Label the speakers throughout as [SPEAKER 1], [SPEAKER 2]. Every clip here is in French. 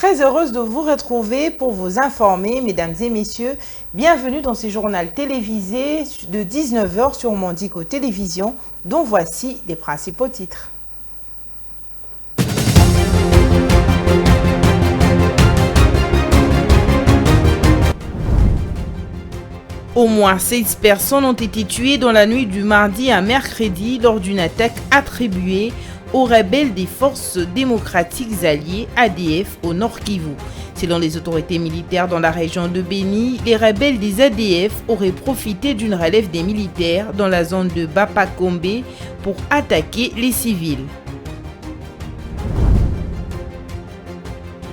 [SPEAKER 1] Très heureuse de vous retrouver pour vous informer, mesdames et messieurs. Bienvenue dans ce journal télévisé de 19 h sur Mondico Télévision, dont voici les principaux titres. Au moins 16 personnes ont été tuées dans la nuit du mardi à mercredi lors d'une attaque attribuée aux rebelles des forces démocratiques alliées ADF au Nord Kivu. Selon les autorités militaires dans la région de Béni, les rebelles des ADF auraient profité d'une relève des militaires dans la zone de Bapakombe pour attaquer les civils.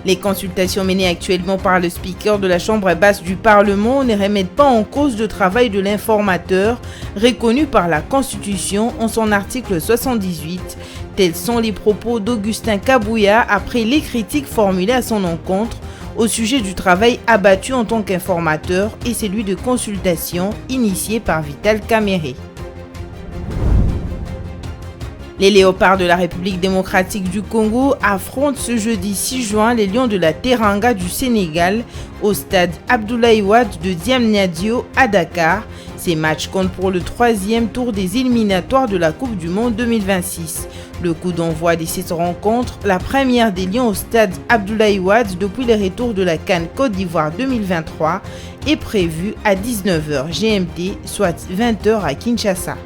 [SPEAKER 1] Les consultations menées actuellement par le speaker de la Chambre basse du Parlement ne remettent pas en cause le travail de l'informateur reconnu par la Constitution en son article 78. Tels sont les propos d'Augustin Kabouya après les critiques formulées à son encontre au sujet du travail abattu en tant qu'informateur et celui de consultation initié par Vital Kamerhe. Les léopards de la République démocratique du Congo affrontent ce jeudi 6 juin les lions de la Teranga du Sénégal au stade Abdoulaye Wade de Diamniadio à Dakar. Ces matchs comptent pour le 3e tour des éliminatoires de la Coupe du Monde 2026. Le coup d'envoi de cette rencontre, la première des lions au stade Abdoulaye Wade depuis le retour de la CAN Côte d'Ivoire 2023, est prévu à 19 h GMT, soit 20 h à Kinshasa.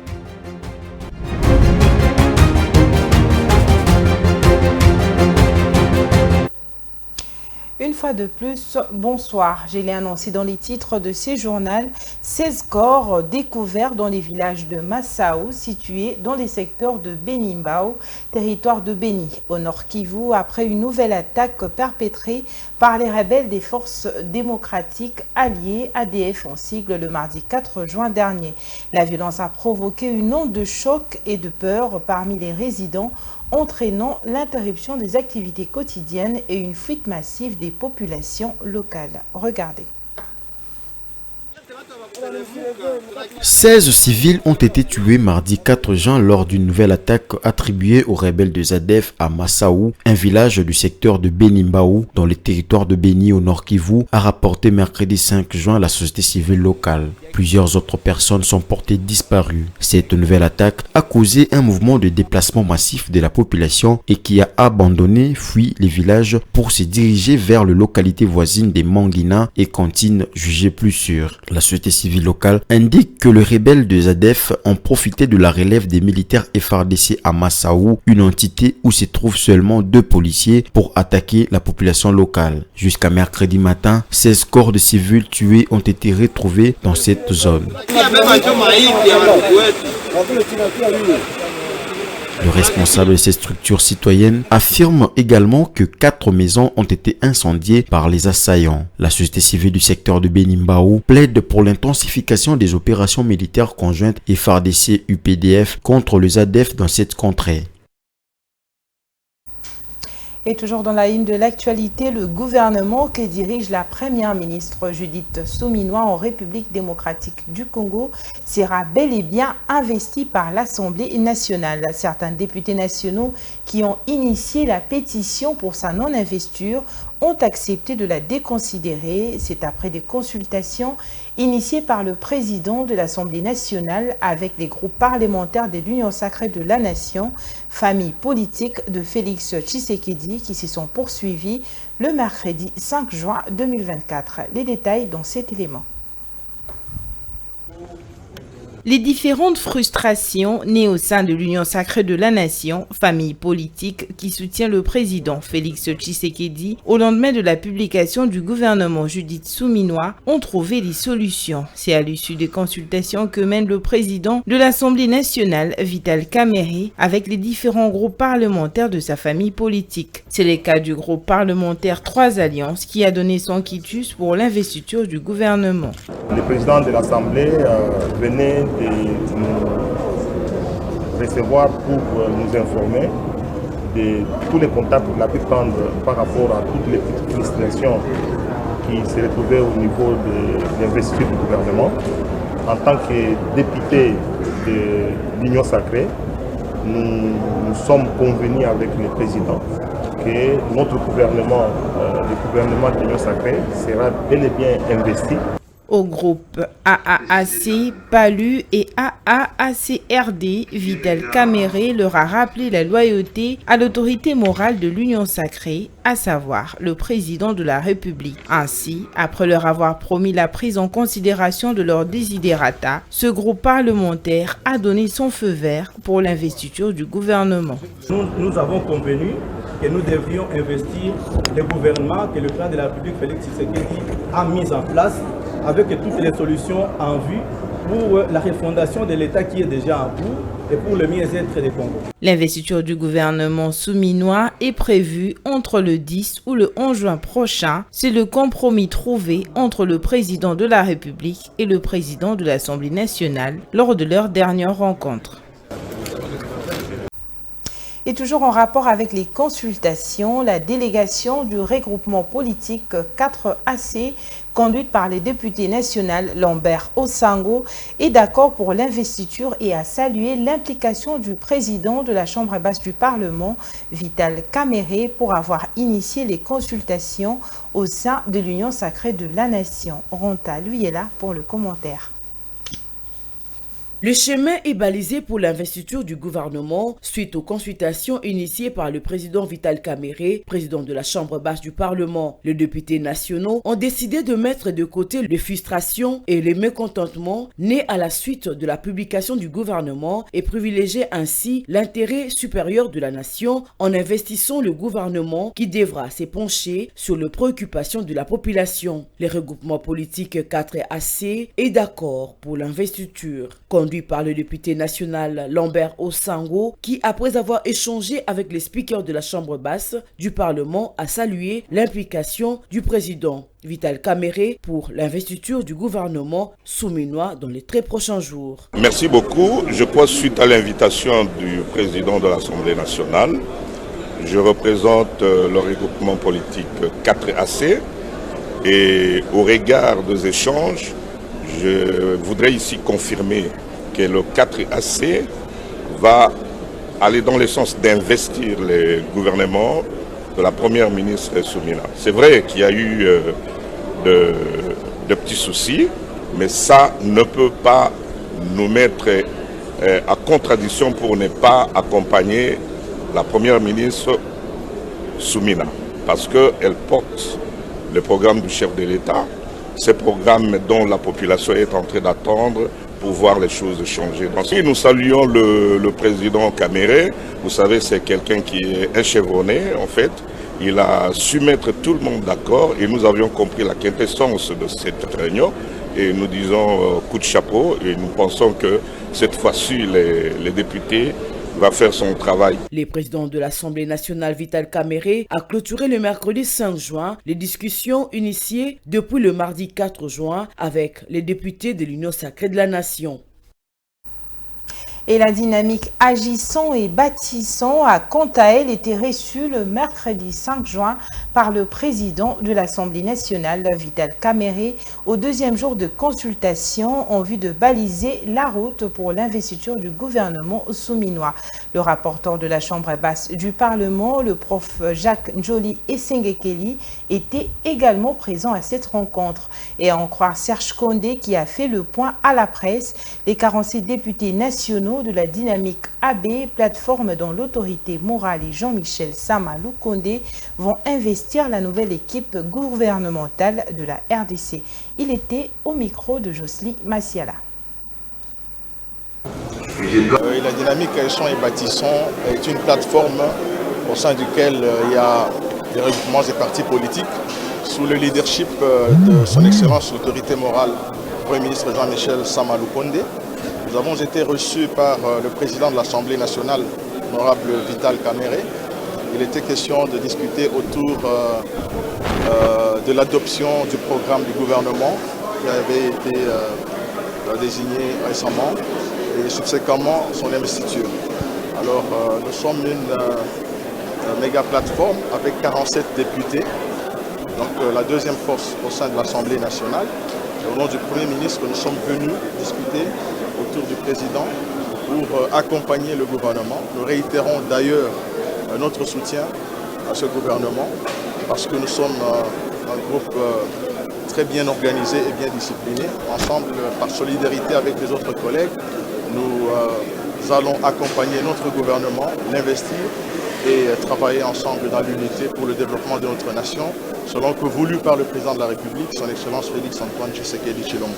[SPEAKER 1] Une fois de plus, bonsoir. Je l'ai annoncé dans les titres de ce journal, 16 corps découverts dans les villages de Massaou, situés dans les secteurs de Benimbao, territoire de Béni, au Nord Kivu, après une nouvelle attaque perpétrée par les rebelles des forces démocratiques alliées ADF en sigle le mardi 4 juin dernier. La violence a provoqué une onde de choc et de peur parmi les résidents, entraînant l'interruption des activités quotidiennes et une fuite massive des populations locales. Regardez.
[SPEAKER 2] 16 civils ont été tués mardi 4 juin lors d'une nouvelle attaque attribuée aux rebelles de ZADF à Massaou, un village du secteur de Benimbao, dans le territoire de Béni au Nord Kivu, a rapporté mercredi 5 juin la société civile locale. Plusieurs autres personnes sont portées disparues. Cette nouvelle attaque a causé un mouvement de déplacement massif de la population et qui a abandonné, fui les villages pour se diriger vers les localités voisines des Mangina et Cantine jugées plus sûres. La société civile locale indique que les rebelles de ZADF ont profité de la relève des militaires FARDC à Massaou, une entité où se trouvent seulement 2 policiers, pour attaquer la population locale. Jusqu'à mercredi matin, 16 corps de civils tués ont été retrouvés dans cette zone. Le responsable de ces structures citoyennes affirme également que 4 maisons ont été incendiées par les assaillants. La société civile du secteur de Benimbao plaide pour l'intensification des opérations militaires conjointes FARDC-UPDF contre les ADF dans cette contrée.
[SPEAKER 1] Et toujours dans la ligne de l'actualité, le gouvernement que dirige la première ministre Judith Suminwa en République démocratique du Congo sera bel et bien investi par l'Assemblée nationale. Certains députés nationaux qui ont initié la pétition pour sa non-investiture ont accepté de la déconsidérer. C'est après des consultations initiées par le président de l'Assemblée nationale avec les groupes parlementaires de l'Union sacrée de la Nation, famille politique de Félix Tshisekedi, qui se sont poursuivis le mercredi 5 juin 2024. Les détails dans cet élément. Les différentes frustrations nées au sein de l'Union sacrée de la Nation, famille politique qui soutient le président Félix Tshisekedi, au lendemain de la publication du gouvernement Judith Suminwa, ont trouvé des solutions. C'est à l'issue des consultations que mène le président de l'Assemblée nationale, Vital Kamerhe, avec les différents groupes parlementaires de sa famille politique. C'est le cas du groupe parlementaire 3 Alliances qui a donné son quitus pour l'investiture du gouvernement.
[SPEAKER 3] Le président de l'Assemblée venait de nous recevoir pour nous informer de tous les contacts qu'il a pu prendre par rapport à toutes les petites frustrations qui se retrouvaient au niveau de l'investiture du gouvernement. En tant que député de l'Union sacrée, nous sommes convenus avec le président que notre gouvernement, le gouvernement de l'Union sacrée, sera bel et bien investi.
[SPEAKER 1] Au groupe AAAC, PALU et AAACRD, Vital Kamere leur a rappelé la loyauté à l'autorité morale de l'Union sacrée, à savoir le président de la République. Ainsi, après leur avoir promis la prise en considération de leurs desiderata, ce groupe parlementaire a donné son feu vert pour l'investiture du gouvernement.
[SPEAKER 4] Nous avons convenu que nous devrions investir le gouvernement que le président de la République, Félix Tshisekedi, a mis en place avec toutes les solutions en vue pour la refondation de l'État qui est déjà en cours et pour le mieux-être des Congos.
[SPEAKER 1] L'investiture du gouvernement souminois est prévue entre le 10 ou le 11 juin prochain. C'est le compromis trouvé entre le président de la République et le président de l'Assemblée nationale lors de leur dernière rencontre. Et toujours en rapport avec les consultations, la délégation du regroupement politique 4AC, conduite par les députés nationaux Lambert Osango, est d'accord pour l'investiture et a salué l'implication du président de la Chambre basse du Parlement, Vital Kamere, pour avoir initié les consultations au sein de l'Union sacrée de la Nation. Ronta, lui, est là pour le commentaire.
[SPEAKER 5] Le chemin est balisé pour l'investiture du gouvernement suite aux consultations initiées par le président Vital Kamere, président de la Chambre basse du Parlement. Les députés nationaux ont décidé de mettre de côté les frustrations et les mécontentements nés à la suite de la publication du gouvernement et privilégier ainsi l'intérêt supérieur de la nation en investissant le gouvernement qui devra s'épancher sur les préoccupations de la population. Les regroupements politiques 4AC est d'accord pour l'investiture, conduit par le député national Lambert Osango, qui, après avoir échangé avec les speakers de la Chambre basse du Parlement, a salué l'implication du président Vital Kamere pour l'investiture du gouvernement souminois dans les très prochains jours.
[SPEAKER 6] Merci beaucoup. Je crois suite à l'invitation du président de l'Assemblée nationale, je représente le regroupement politique 4AC et au regard des échanges, je voudrais ici confirmer que le 4AC va aller dans le sens d'investir le gouvernement de la première ministre Soumina. C'est vrai qu'il y a eu de petits soucis, mais ça ne peut pas nous mettre à contradiction pour ne pas accompagner la première ministre Soumina, parce qu'elle porte le programme du chef de l'État, ce programme dont la population est en train d'attendre pour voir les choses changer. Donc, nous saluons le président Kamere. Vous savez, c'est quelqu'un qui est échevronné, en fait. Il a su mettre tout le monde d'accord et nous avions compris la quintessence de cette réunion. Et nous disons coup de chapeau et nous pensons que cette fois-ci, les députés va faire son travail.
[SPEAKER 5] Le président de l'Assemblée nationale Vital Kamere a clôturé le mercredi 5 juin les discussions initiées depuis le mardi 4 juin avec les députés de l'Union sacrée de la Nation.
[SPEAKER 1] Et la dynamique Agissons et Bâtissons a quant à elle été reçue le mercredi 5 juin par le président de l'Assemblée nationale, Vital Kamere, au deuxième jour de consultation en vue de baliser la route pour l'investiture du gouvernement souminois. Le rapporteur de la Chambre basse du Parlement, le prof Jacques Njoli Essengekeli, était également présent à cette rencontre. Et à en croire Serge Condé qui a fait le point à la presse, les 46 députés nationaux de la dynamique AB, plateforme dont l'autorité morale et Jean-Michel Sama Lukonde vont investir la nouvelle équipe gouvernementale de la RDC. Il était au micro de Jocelyne Massiala.
[SPEAKER 7] La dynamique Agissons et Bâtissons est une plateforme au sein duquel il y a des regroupements des partis politiques sous le leadership de son Excellence l'autorité morale, Premier ministre Jean-Michel Sama Lukonde. Nous avons été reçus par le président de l'Assemblée nationale, l'honorable Vital Kamere. Il était question de discuter autour de l'adoption du programme du gouvernement qui avait été désigné récemment et subséquemment son investiture. Alors nous sommes une méga plateforme avec 47 députés, donc la deuxième force au sein de l'Assemblée nationale. Au nom du Premier ministre, nous sommes venus discuter autour du président pour accompagner le gouvernement. Nous réitérons d'ailleurs notre soutien à ce gouvernement parce que nous sommes un groupe très bien organisé et bien discipliné. Ensemble, par solidarité avec les autres collègues, nous allons accompagner notre gouvernement, l'investir et travailler ensemble dans l'unité pour le développement de notre nation, selon que voulu par le président de la République, son Excellence Félix Antoine Tshisekedi Tshilombo.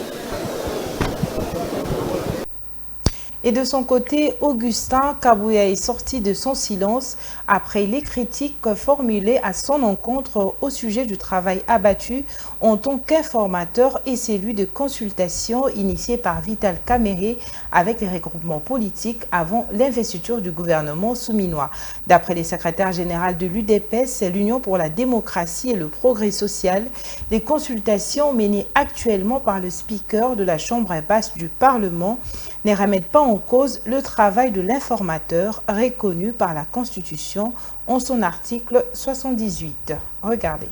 [SPEAKER 1] Et de son côté, Augustin Kabouya est sorti de son silence après les critiques formulées à son encontre au sujet du travail abattu en tant qu'informateur et celui de consultation initié par Vital Kamerhe avec les regroupements politiques avant l'investiture du gouvernement souminois. D'après les secrétaires généraux de l'UDPS, l'Union pour la démocratie et le progrès social, les consultations menées actuellement par le speaker de la Chambre basse du Parlement ne remettent pas en cause le travail de l'informateur reconnu par la Constitution en son article 78. Regardez.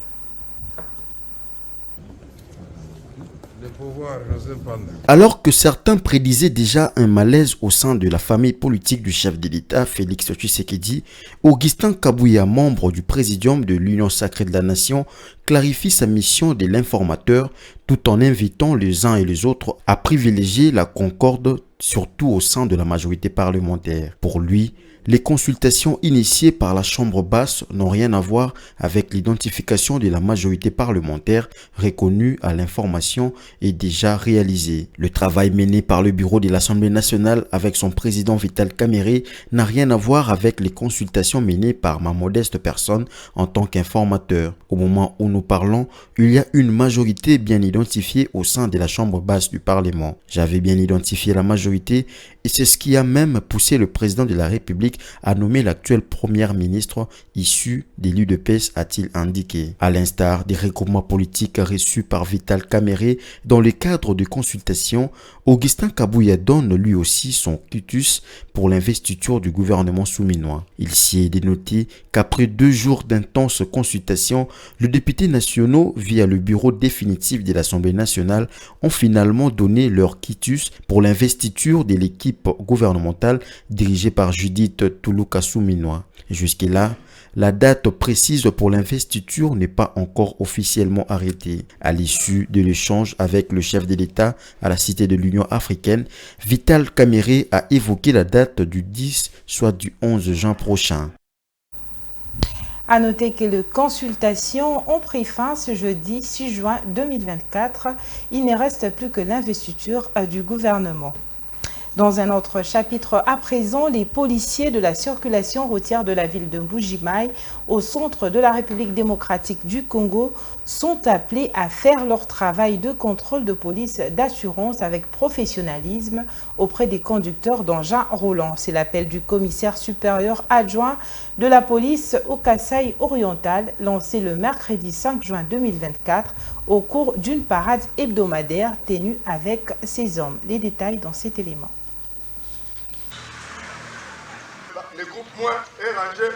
[SPEAKER 2] Alors que certains prédisaient déjà un malaise au sein de la famille politique du chef de l'État, Félix Tshisekedi, Augustin Kabouya, membre du présidium de l'Union sacrée de la Nation, clarifie sa mission de l'informateur tout en invitant les uns et les autres à privilégier la concorde, surtout au sein de la majorité parlementaire. Pour lui, les consultations initiées par la Chambre basse n'ont rien à voir avec l'identification de la majorité parlementaire reconnue à l'information et déjà réalisée. Le travail mené par le bureau de l'Assemblée nationale avec son président Vital Kamerhe n'a rien à voir avec les consultations menées par ma modeste personne en tant qu'informateur. Au moment où nous parlons, il y a une majorité bien identifiée au sein de la Chambre basse du Parlement. J'avais bien identifié la majorité et c'est ce qui a même poussé le président de la République à nommer l'actuel premier ministre issu de l'UDPS, a-t-il indiqué. À l'instar des regroupements politiques reçus par Vital Kamerhe dans le cadre de consultations, Augustin Kabouya donne lui aussi son quitus pour l'investiture du gouvernement souminois. Il s'y est dénoté qu'après 2 jours d'intenses consultations, les députés nationaux, via le bureau définitif de l'Assemblée nationale, ont finalement donné leur quitus pour l'investiture de l'équipe gouvernementale dirigée par Judith Tuluka souminois. Jusque-là, la date précise pour l'investiture n'est pas encore officiellement arrêtée. À l'issue de l'échange avec le chef de l'État à la Cité de l'Union africaine, Vital Kamerhe a évoqué la date du 10, soit du 11 juin prochain.
[SPEAKER 1] À noter que les consultations ont pris fin ce jeudi 6 juin 2024. Il ne reste plus que l'investiture du gouvernement. Dans un autre chapitre à présent, les policiers de la circulation routière de la ville de Mbuji-Mayi, au centre de la République démocratique du Congo, sont appelés à faire leur travail de contrôle de police d'assurance avec professionnalisme auprès des conducteurs d'engins roulants. C'est l'appel du commissaire supérieur adjoint de la police au Kasaï oriental, lancé le mercredi 5 juin 2024 au cours d'une parade hebdomadaire tenue avec ses hommes. Les détails dans cet élément.
[SPEAKER 8] Le groupe moins est rangé.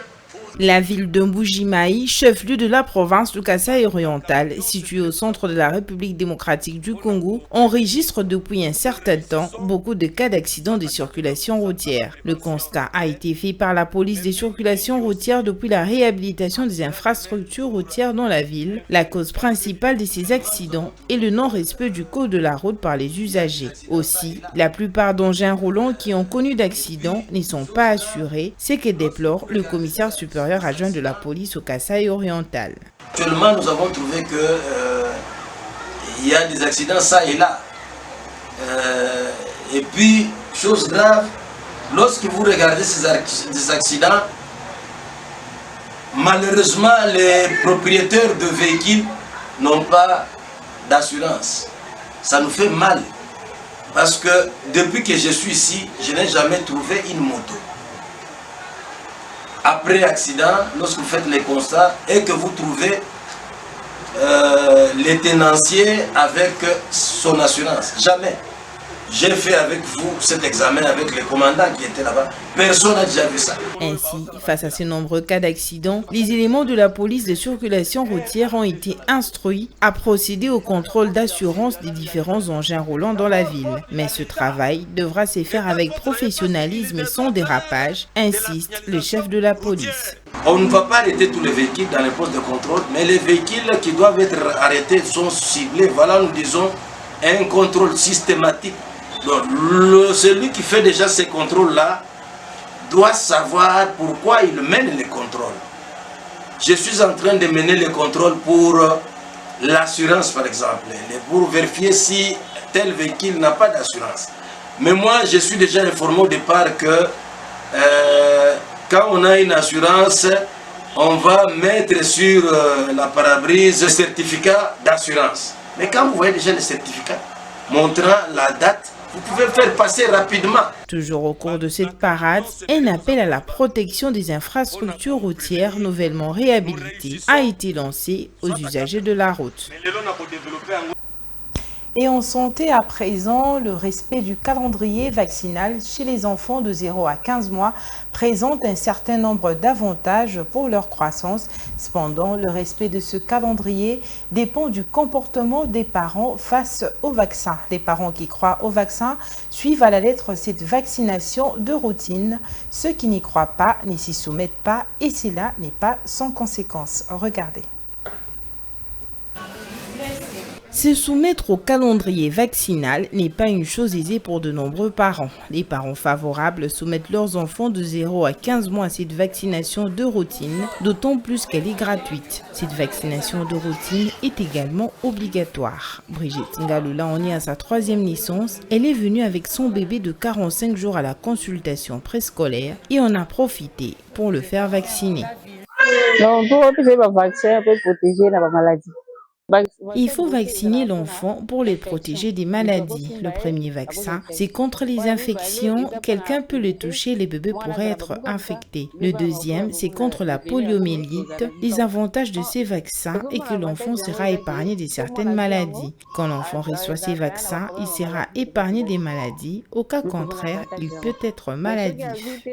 [SPEAKER 1] La ville de Mbuji-Mayi, chef-lieu de la province du Kasaï oriental, située au centre de la République démocratique du Congo, enregistre depuis un certain temps beaucoup de cas d'accidents de circulation routière. Le constat a été fait par la police des circulations routières depuis la réhabilitation des infrastructures routières dans la ville. La cause principale de ces accidents est le non-respect du code de la route par les usagers. Aussi, la plupart d'engins roulants qui ont connu d'accidents ne sont pas assurés, ce que déplore le commissaire supérieur adjoint de la police au Kasaï oriental.
[SPEAKER 9] Actuellement, nous avons trouvé que il y a des accidents ça et là. Et puis, chose grave, lorsque vous regardez ces accidents, malheureusement, les propriétaires de véhicules n'ont pas d'assurance. Ça nous fait mal. Parce que depuis que je suis ici, je n'ai jamais trouvé une moto. Après accident, lorsque vous faites les constats et que vous trouvez les tenanciers avec son assurance. Jamais. J'ai fait avec vous cet examen avec les commandants qui étaient là-bas. Personne n'a déjà vu ça.
[SPEAKER 1] Ainsi, face à ces nombreux cas d'accidents, les éléments de la police de circulation routière ont été instruits à procéder au contrôle d'assurance des différents engins roulants dans la ville. Mais ce travail devra se faire avec professionnalisme et sans dérapage, insiste le chef de la police.
[SPEAKER 9] On ne va pas arrêter tous les véhicules dans les postes de contrôle, mais les véhicules qui doivent être arrêtés sont ciblés. Voilà, nous disons, un contrôle systématique. Donc, celui qui fait déjà ces contrôles-là doit savoir pourquoi il mène les contrôles. Je suis en train de mener les contrôles pour l'assurance, par exemple, pour vérifier si tel véhicule n'a pas d'assurance. Mais moi, je suis déjà informé au départ que quand on a une assurance, on va mettre sur la parabrise le certificat d'assurance. Mais quand vous voyez déjà le certificat montrant la date, vous pouvez faire passer rapidement.
[SPEAKER 1] Toujours au cours de cette parade, un appel à la protection des infrastructures routières nouvellement réhabilitées a été lancé aux usagers de la route. Et en santé à présent, le respect du calendrier vaccinal chez les enfants de 0 à 15 mois présente un certain nombre d'avantages pour leur croissance. Cependant, le respect de ce calendrier dépend du comportement des parents face au vaccin. Les parents qui croient au vaccin suivent à la lettre cette vaccination de routine. Ceux qui n'y croient pas ne s'y soumettent pas et cela n'est pas sans conséquence. Regardez. Se soumettre au calendrier vaccinal n'est pas une chose aisée pour de nombreux parents. Les parents favorables soumettent leurs enfants de 0 à 15 mois à cette vaccination de routine, d'autant plus qu'elle est gratuite. Cette vaccination de routine est également obligatoire. Brigitte Ngalula en est à sa 3e naissance. Elle est venue avec son bébé de 45 jours à la consultation préscolaire et en a profité pour le faire vacciner.
[SPEAKER 10] Non, pour protéger le vaccin, pour protéger la maladie.
[SPEAKER 1] Il faut vacciner l'enfant pour les protéger des maladies. Le premier vaccin, c'est contre les infections. Quelqu'un peut le toucher, les bébés pourraient être infectés. Le deuxième, c'est contre la poliomyélite. Les avantages de ces vaccins est que l'enfant sera épargné de certaines maladies. Quand l'enfant reçoit ces vaccins, il sera épargné des maladies. Au cas contraire, il peut être maladif.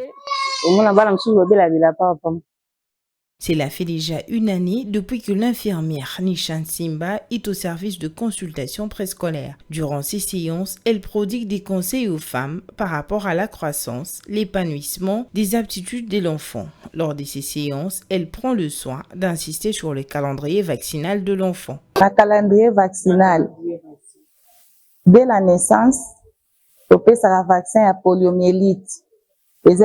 [SPEAKER 1] Cela fait déjà une année depuis que l'infirmière Nishan Simba est au service de consultation préscolaire. Durant ces séances, elle prodigue des conseils aux femmes par rapport à la croissance, l'épanouissement des aptitudes de l'enfant. Lors de ces séances, elle prend le soin d'insister sur le calendrier vaccinal de l'enfant.
[SPEAKER 10] Le calendrier vaccinal, dès la naissance, on peut faire un vaccin à poliomyélite.
[SPEAKER 1] Dans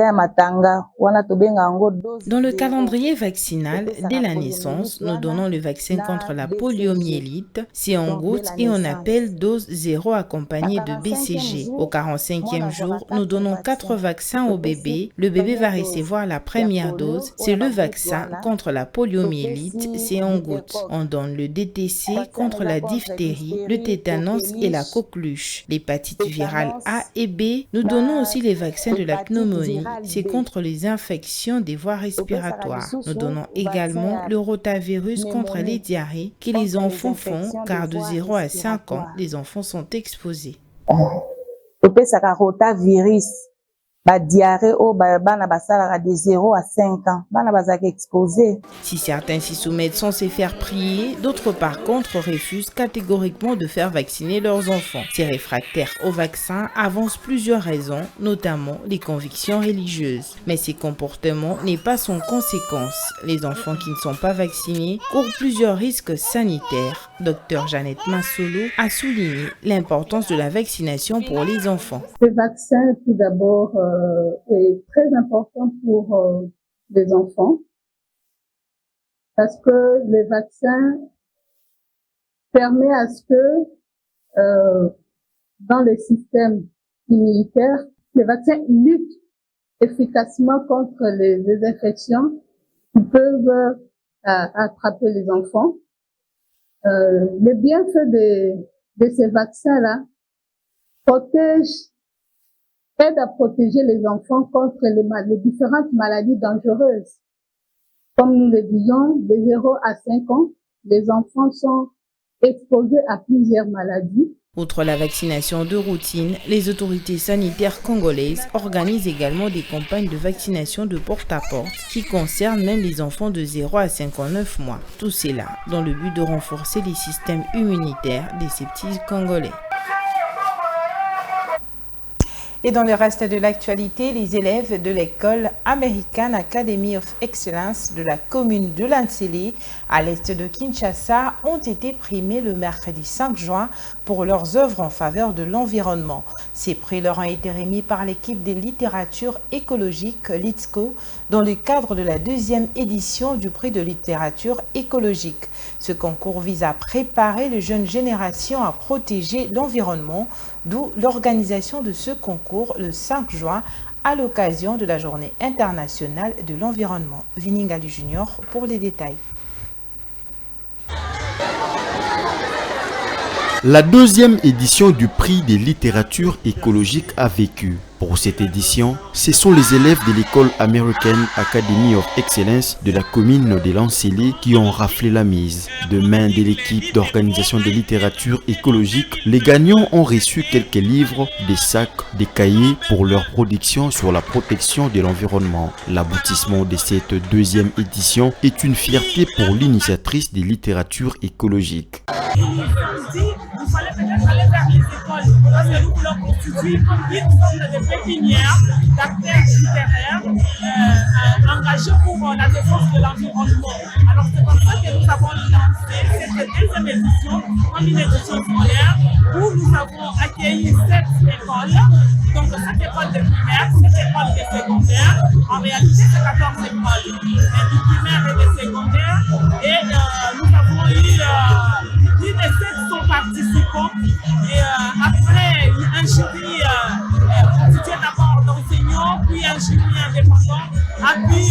[SPEAKER 1] le calendrier vaccinal, dès la naissance, nous donnons le vaccin contre la poliomyélite. C'est en gouttes et on appelle dose 0 accompagnée de BCG. Au 45e jour, nous donnons 4 vaccins au bébé. Le bébé va recevoir la première dose. C'est le vaccin contre la poliomyélite, c'est en gouttes. On donne le DTC contre la diphtérie, le tétanos et la coqueluche. L'hépatite virale A et B. Nous donnons aussi les vaccins de la pneumonie. C'est contre les infections des voies respiratoires. Nous donnons également le rotavirus contre les diarrhées que les enfants font car de 0 à 5 ans, les enfants sont exposés.
[SPEAKER 10] Rotavirus, diarrhée de 0 à 5 ans, exposés.
[SPEAKER 1] Si certains s'y soumettent sans se faire prier, d'autres par contre refusent catégoriquement de faire vacciner leurs enfants. Ces réfractaires au vaccin avancent plusieurs raisons, notamment les convictions religieuses. Mais ces comportements n'est pas sans conséquence. Les enfants qui ne sont pas vaccinés courent plusieurs risques sanitaires. Dr Jeannette Massolo a souligné l'importance de la vaccination pour les enfants.
[SPEAKER 11] Ce vaccin, tout d'abord, est très important pour les enfants parce que le vaccin permet à ce que dans le système immunitaire, le vaccin lutte efficacement contre les infections qui peuvent attraper les enfants. Les bienfaits de ces vaccins-là aide à protéger les enfants contre les différentes maladies dangereuses. Comme nous le disons, de 0 à 5 ans, les enfants sont exposés à plusieurs maladies.
[SPEAKER 1] Outre la vaccination de routine, les autorités sanitaires congolaises organisent également des campagnes de vaccination de porte-à-porte qui concernent même les enfants de 0 à 59 mois. Tout cela dans le but de renforcer les systèmes immunitaires des ces petits Congolais. Et dans le reste de l'actualité, les élèves de l'école American Academy of Excellence de la commune de Lansele, à l'est de Kinshasa, ont été primés le mercredi 5 juin pour leurs œuvres en faveur de l'environnement. Ces prix leur ont été remis par l'équipe de littérature écologique LITSCO dans le cadre de la 2e édition du prix de littérature écologique. Ce concours vise à préparer les jeunes générations à protéger l'environnement, d'où l'organisation de ce concours le 5 juin à l'occasion de la Journée internationale de l'environnement. Viningali Junior pour les détails.
[SPEAKER 2] La 2e édition du prix de littérature écologique a vécu. Pour cette édition, ce sont les élèves de l'école American Academy of Excellence de la commune de Lansele qui ont raflé la mise. De main de l'équipe d'organisation de littérature écologique, les gagnants ont reçu quelques livres, des sacs, des cahiers pour leur production sur la protection de l'environnement. L'aboutissement de cette 2e édition est une fierté pour l'initiatrice de littérature écologique.
[SPEAKER 12] Il fallait peut-être aller vers les écoles parce que nous voulons constituer une sorte de pépinière d'acteurs littéraires engagés pour la défense de l'environnement. Alors c'est comme ça que nous avons lancé cette 2e édition comme une édition scolaire où nous avons accueilli 7 écoles. Donc 7 écoles de primaire, 7 écoles de secondaire. En réalité c'est 14 écoles de primaire et de secondaire. Et nous avons eu plus de 700 participants et après un jury constitué d'abord d'enseignants, puis un jury indépendant a pu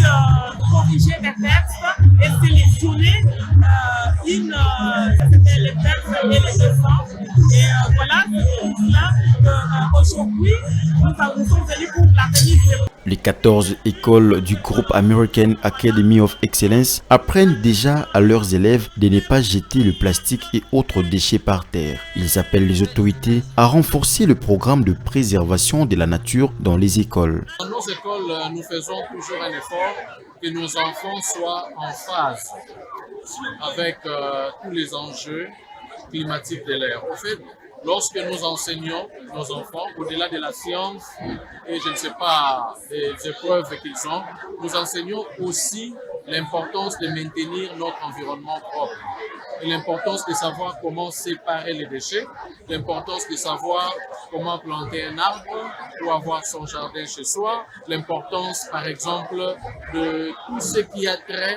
[SPEAKER 12] corriger des textes et sélectionner les textes et les dessins. Et voilà, c'est pour cela qu'aujourd'hui nous sommes venus pour la remise des...
[SPEAKER 2] Les 14 écoles du groupe American Academy of Excellence apprennent déjà à leurs élèves de ne pas jeter le plastique et autres déchets par terre. Ils appellent les autorités à renforcer le programme de préservation de la nature dans les écoles.
[SPEAKER 13] Dans nos écoles, nous faisons toujours un effort que nos enfants soient en phase avec tous les enjeux climatiques de l'air. En fait, lorsque nous enseignons nos enfants, au-delà de la science et je ne sais pas des épreuves qu'ils ont, nous enseignons aussi l'importance de maintenir notre environnement propre. Et l'importance de savoir comment séparer les déchets, l'importance de savoir comment planter un arbre pour avoir son jardin chez soi, l'importance par exemple de tout ce qui a trait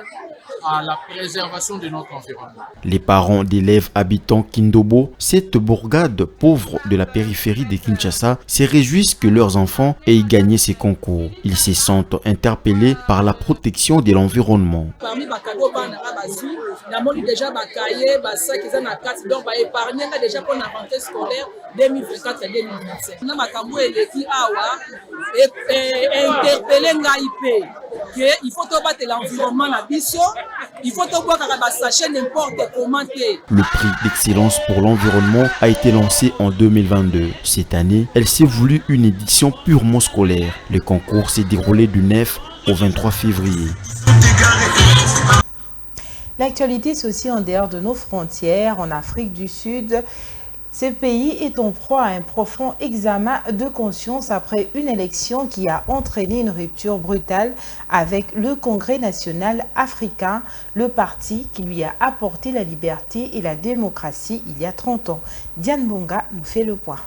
[SPEAKER 13] à la préservation de notre environnement.
[SPEAKER 2] Les parents d'élèves habitant Kindobo, cette bourgade pauvre de la périphérie de Kinshasa, se réjouissent que leurs enfants aient gagné ces concours. Ils se sentent interpellés par la protection de l'environnement.
[SPEAKER 14] Parmi les cadeaux, nous avons déjà des cahiers, des sacs, des sacs, donc nous épargné déjà pour la rentrée scolaire 2024-2025. Nous avons interpellé l'AIP qu'il faut battre l'environnement à Bisso, il faut boire sachet n'importe comment.
[SPEAKER 2] Le prix d'excellence pour l'environnement a été lancé en 2022. Cette année, elle s'est voulue une édition purement scolaire. Le concours s'est déroulé du 9 au 23 février.
[SPEAKER 1] L'actualité, c'est aussi en dehors de nos frontières, en Afrique du Sud. Ce pays est en proie à un profond examen de conscience après une élection qui a entraîné une rupture brutale avec le Congrès national africain, le parti qui lui a apporté la liberté et la démocratie il y a 30 ans. Diane Bonga nous fait le point.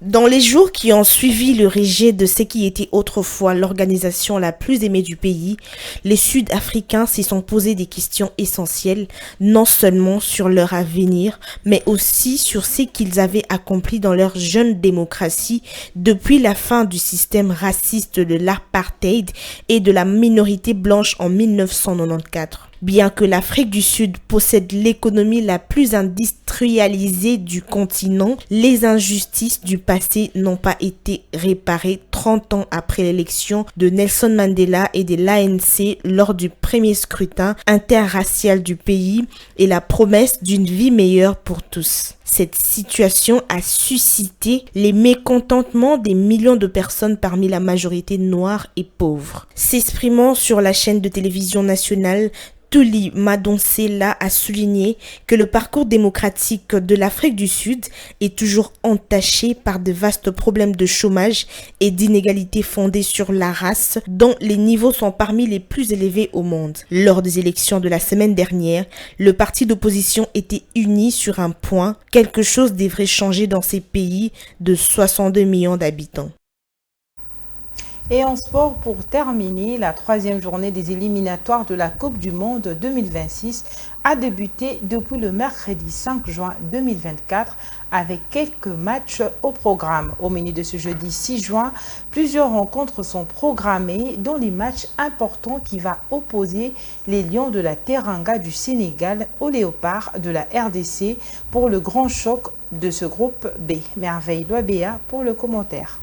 [SPEAKER 15] Dans les jours qui ont suivi le rejet de ce qui était autrefois l'organisation la plus aimée du pays, les Sud-Africains se sont posé des questions essentielles, non seulement sur leur avenir, mais aussi sur ce qu'ils avaient accompli dans leur jeune démocratie depuis la fin du système raciste de l'apartheid et de la minorité blanche en 1994. Bien que l'Afrique du Sud possède l'économie la plus industrialisée du continent, les injustices du passé n'ont pas été réparées 30 ans après l'élection de Nelson Mandela et de l'ANC lors du premier scrutin interracial du pays et la promesse d'une vie meilleure pour tous. Cette situation a suscité les mécontentements des millions de personnes parmi la majorité noire et pauvre. S'exprimant sur la chaîne de télévision nationale, Thuli Madonsela a souligné que le parcours démocratique de l'Afrique du Sud est toujours entaché par de vastes problèmes de chômage et d'inégalités fondées sur la race, dont les niveaux sont parmi les plus élevés au monde. Lors des élections de la semaine dernière, le parti d'opposition était uni sur un point: quelque chose devrait changer dans ces pays de 62 millions d'habitants.
[SPEAKER 1] Et en sport, pour terminer, la 3e journée des éliminatoires de la Coupe du Monde 2026 a débuté depuis le mercredi 5 juin 2024 avec quelques matchs au programme. Au menu de ce jeudi 6 juin, plusieurs rencontres sont programmées, dont les matchs importants qui va opposer les Lions de la Teranga du Sénégal aux Léopards de la RDC pour le grand choc de ce groupe B. Merveille Loabéa pour le commentaire.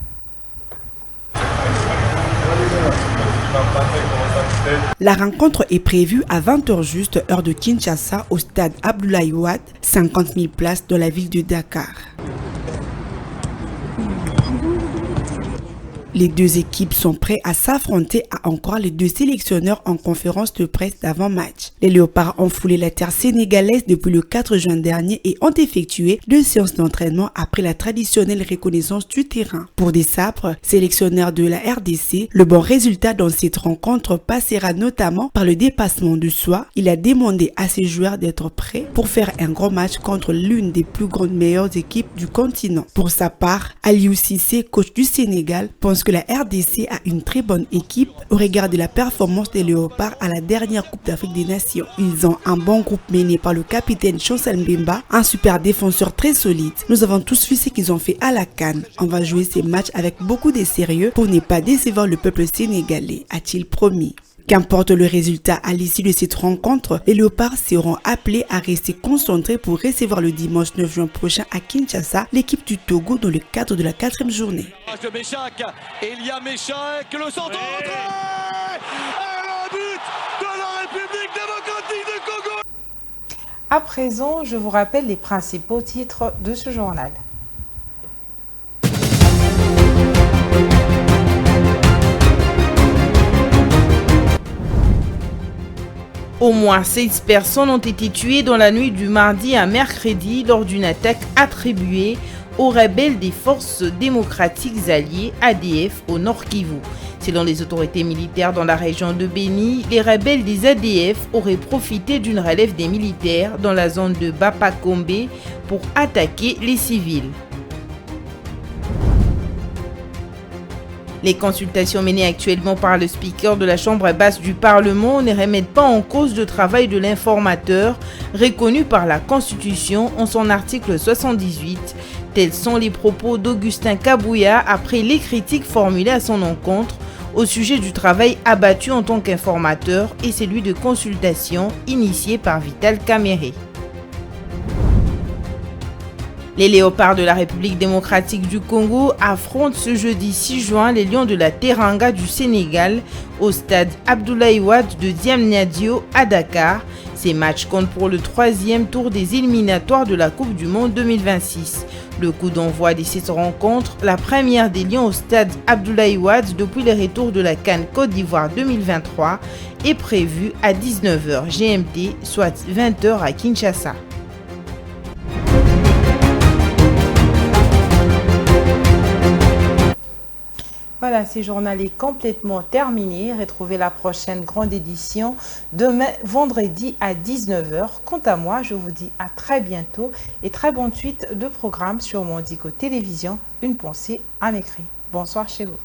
[SPEAKER 16] La rencontre est prévue à 20h juste, heure de Kinshasa, au stade Abdoulaye Wade, 50 000 places dans la ville de Dakar. Les deux équipes sont prêtes à s'affronter, à en croire les deux sélectionneurs en conférence de presse d'avant-match. Les Léopards ont foulé la terre sénégalaise depuis le 4 juin dernier et ont effectué 2 séances d'entraînement après la traditionnelle reconnaissance du terrain. Pour des Sabres, sélectionneur de la RDC, le bon résultat dans cette rencontre passera notamment par le dépassement de soi. Il a demandé à ses joueurs d'être prêts pour faire un grand match contre l'une des plus grandes meilleures équipes du continent. Pour sa part, Aliou Cissé, coach du Sénégal, pense que la RDC a une très bonne équipe au regard de la performance des Léopards à la dernière Coupe d'Afrique des Nations. Ils ont un bon groupe mené par le capitaine Chancel Mbemba, un super défenseur très solide. Nous avons tous vu ce qu'ils ont fait à la CAN. On va jouer ces matchs avec beaucoup de sérieux pour ne pas décevoir le peuple sénégalais, a-t-il promis. Qu'importe le résultat à l'issue de cette rencontre, les Léopards seront appelés à rester concentrés pour recevoir le dimanche 9 juin prochain à Kinshasa l'équipe du Togo dans le cadre de la 4e journée.
[SPEAKER 17] Elia Méchac, le centre rentré et le but de la République démocratique de Congo.
[SPEAKER 1] À présent, je vous rappelle les principaux titres de ce journal. Au moins 16 personnes ont été tuées dans la nuit du mardi à mercredi lors d'une attaque attribuée aux rebelles des forces démocratiques alliées ADF au Nord Kivu. Selon les autorités militaires dans la région de Béni, les rebelles des ADF auraient profité d'une relève des militaires dans la zone de Bapakombe pour attaquer les civils. Les consultations menées actuellement par le speaker de la Chambre basse du Parlement ne remettent pas en cause le travail de l'informateur reconnu par la Constitution en son article 78. Tels sont les propos d'Augustin Kabouya après les critiques formulées à son encontre au sujet du travail abattu en tant qu'informateur et celui de consultation initié par Vital Kamerhe. Les Léopards de la République démocratique du Congo affrontent ce jeudi 6 juin les Lions de la Teranga du Sénégal au stade Abdoulaye Wade de Diamniadio à Dakar. Ces matchs comptent pour le 3e tour des éliminatoires de la Coupe du Monde 2026. Le coup d'envoi de cette rencontre, la première des Lions au stade Abdoulaye Wade depuis le retour de la CAN Côte d'Ivoire 2023, est prévu à 19h GMT, soit 20h à Kinshasa. Voilà, ce journal est complètement terminé. Retrouvez la prochaine grande édition demain, vendredi à 19h. Quant à moi, je vous dis à très bientôt et très bonne suite de programmes sur Mondico Télévision. Une pensée en écrit. Bonsoir chez vous.